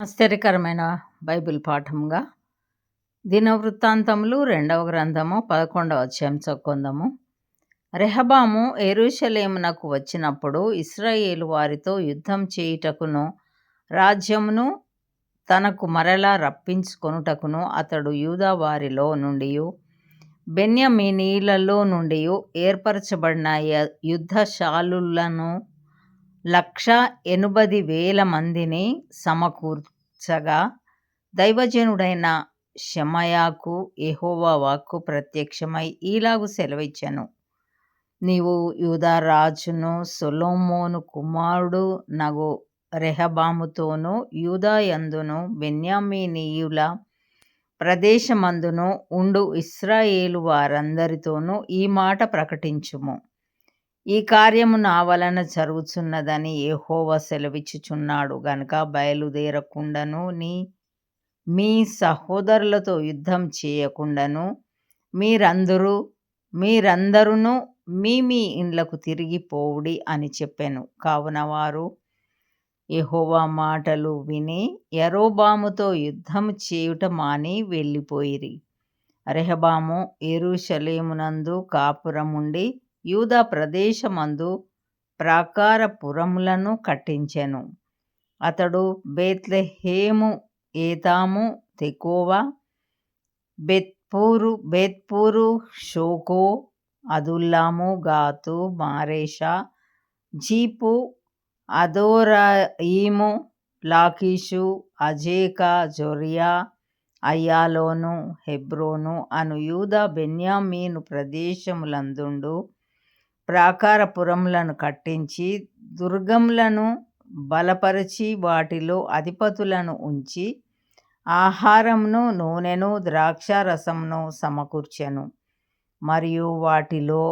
ఆశ్చర్యకరమైన బైబిల్ పాఠంగా దినవృత్తాంతములు 2వ గ్రంథము 11వ అధ్యాయం చదువుకుందాము. రెహబాము యెరూషలేమునకు వచ్చినప్పుడు ఇశ్రాయేలు వారితో యుద్ధం చేయుటకును రాజ్యమును తనకు మరలా రప్పించుకొనుటకును అతడు యూదా వారిలో నుండియు బెన్యామీనీయులలో నుండియు ఏర్పరచబడిన యుద్ధశాలులను 1,80,000 మందిని సమకూర్చగా దైవజనుడైన షెమయాకు యెహోవా వాక్కు ప్రత్యక్షమై ఈలాగు సెలవిచ్చెను. నీవు యూదా రాజును సొలొమోను కుమారుడు నగు రెహబాముతోనూ యూదాయందును బెన్యామీనీయుల ప్రదేశమందును ఉండు ఇశ్రాయేలు వారందరితోనూ ఈ మాట ప్రకటించుము. ఈ కార్యము నా వలన జరుగుచున్నదని యెహోవా సెలవిచ్చుచున్నాడు గనుక బయలుదేరకుండాను మీ సహోదరులతో యుద్ధం చేయకుండాను మీరందరూను మీ ఇండ్లకు తిరిగి పోవుడి అని చెప్పెను. కావున వారు యెహోవా మాటలు విని యరొబాముతో యుద్ధము చేయుట మాని వెళ్ళిపోయిరి. రెహబాము యెరూషలేమునందు కాపురముండి యూదా ప్రదేశమందు ప్రాకారపురములను కట్టించెను. అతడు బేత్లెహేము, ఏతాము, తెకోవ, బేత్పూరు, షోకో, అదుల్లాము, గాతు, మారేషా, జీపు, అదోరాయిము, లాకీషు, అజేకా, జొర్యా, అయ్యాలోను, హెబ్రోను అను యూదా బెన్యామీను ప్రదేశములందుండు ప్రాకారపురములను కట్టించి దుర్గములను బలపరచి వాటిలో అధిపతులను ఉంచి ఆహారమును, నూనెను, ద్రాక్షారసమును సమకూర్చెను. మరియు వాటిలో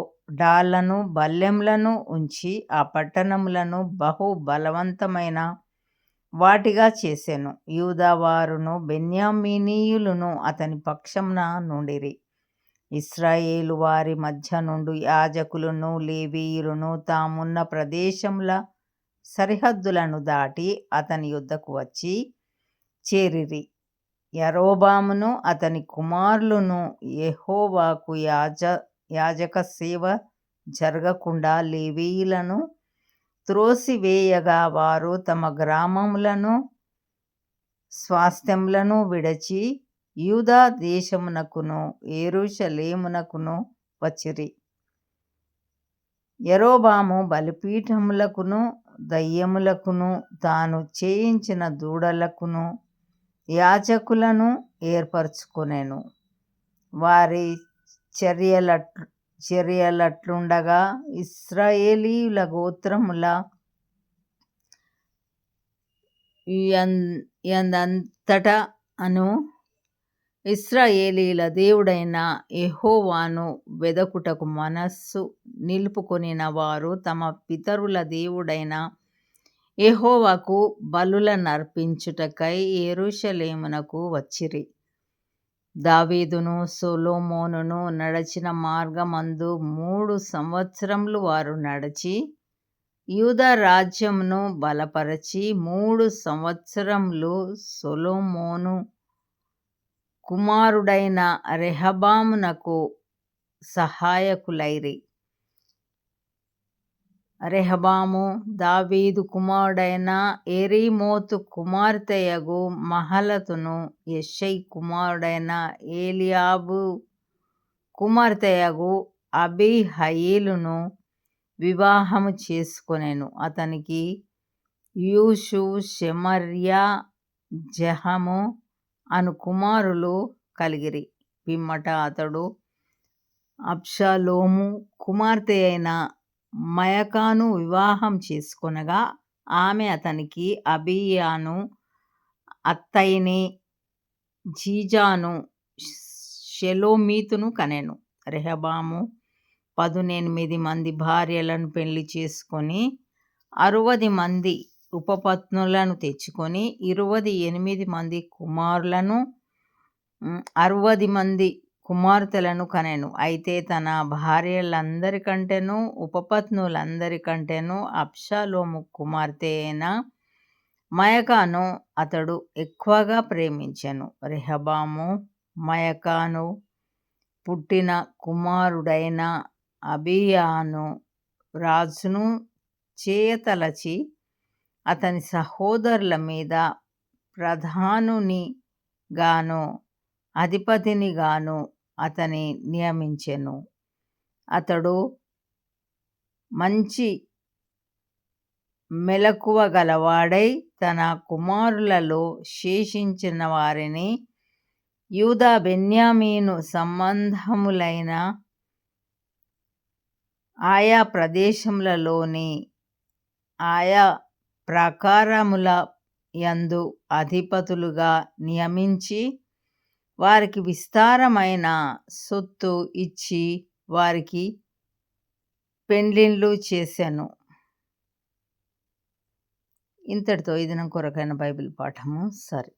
డాళ్లను, బల్లెములను ఉంచి ఆ పట్టణములను బహు బలవంతమైన వాటిగా చేసెను. యూదా వారును బెన్యామీనీయులును అతని పక్షమున నుండిరి. ఇశ్రాయేలు వారి మధ్య నుండి యాజకులను, లేవీయులను తామున్న ప్రదేశముల సరిహద్దులను దాటి అతని యొద్దకు వచ్చి చేరిరి. యరొబామును అతని కుమారులను యెహోవాకు యాజక సేవ జరగకుండా లేవీయులను త్రోసివేయగా వారు తమ గ్రామములను, స్వాస్థ్యములను విడిచి యూదా దేశమునకును యెరూషలేమునకును వచ్చిరి. యరొబాము బలిపీఠములకును దయ్యములకును తాను చేయించిన దూడలకును యాజకులను ఏర్పరచుకొనెను. వారి చర్యలట్లుండగా ఇశ్రాయేలీయుల గోత్రముల యందంతటను ఇశ్రాయేలీయుల దేవుడైన యెహోవాను వెదకుటకు మనస్సు నిలుపుకొనిన వారు తమ పితరుల దేవుడైన యెహోవాకు బలులనర్పించుటకై యెరూషలేమునకు వచ్చిరి. దావీదును సొలొమోనును నడచిన మార్గమందు 3 సంవత్సరములు వారు నడచి యూదా రాజ్యమును బలపరచి 3 సంవత్సరములు సొలొమోను కుమారుడైన రెహబామునకు సహాయకులైరి. రెహబాము దావీదు కుమారుడైన యెరీమోతు కుమార్తెయగు మహలతును యెషై కుమారుడైన ఏలీయాబు కుమార్తెయగు అబీహయీలును వివాహము చేసుకొనెను. అతనికి యూషు, షెమర్యా, జెహము అను కుమారులు కలిగిరి. పిమ్మట అతడు అబ్షాలోము కుమార్తె అయిన మయకాను వివాహం చేసుకొనగా ఆమె అతనికి అబీయాను, అత్తయిని, జీజాను, షెలోమీతును కనెను. రెహబాము 18 మంది భార్యలను పెళ్లి చేసుకొని 60 మంది ఉపపత్నులను తెచ్చుకొని 28 మంది కుమారులను 60 మంది కుమార్తెలను కనెను. అయితే తన భార్యలందరికంటెను ఉపపత్నులందరికంటెను అబ్షాలోము కుమార్తె అయిన మయకాను అతడు ఎక్కువగా ప్రేమించెను. రెహబాము మయకాను పుట్టిన కుమారుడైన అబీయాను రాజును చేయతలచి అతని సహోదరుల మీద ప్రధానునిగాను అధిపతినిగాను అతని నియమించెను. అతడు మంచి మెలకువ గలవాడై తన కుమారులలో శేషించిన వారిని యూదా బెన్యామీను సంబంధములైన ఆయా ప్రదేశములలోని ఆయా ప్రాకారముల యందు అధిపతులుగా నియమించి వారికి విస్తారమైన సొత్తు ఇచ్చి వారికి పెండ్లిళ్ళు చేసెను. ఇంతటితో ఈ దినం కొరకైన బైబిల్ పాఠము సరి.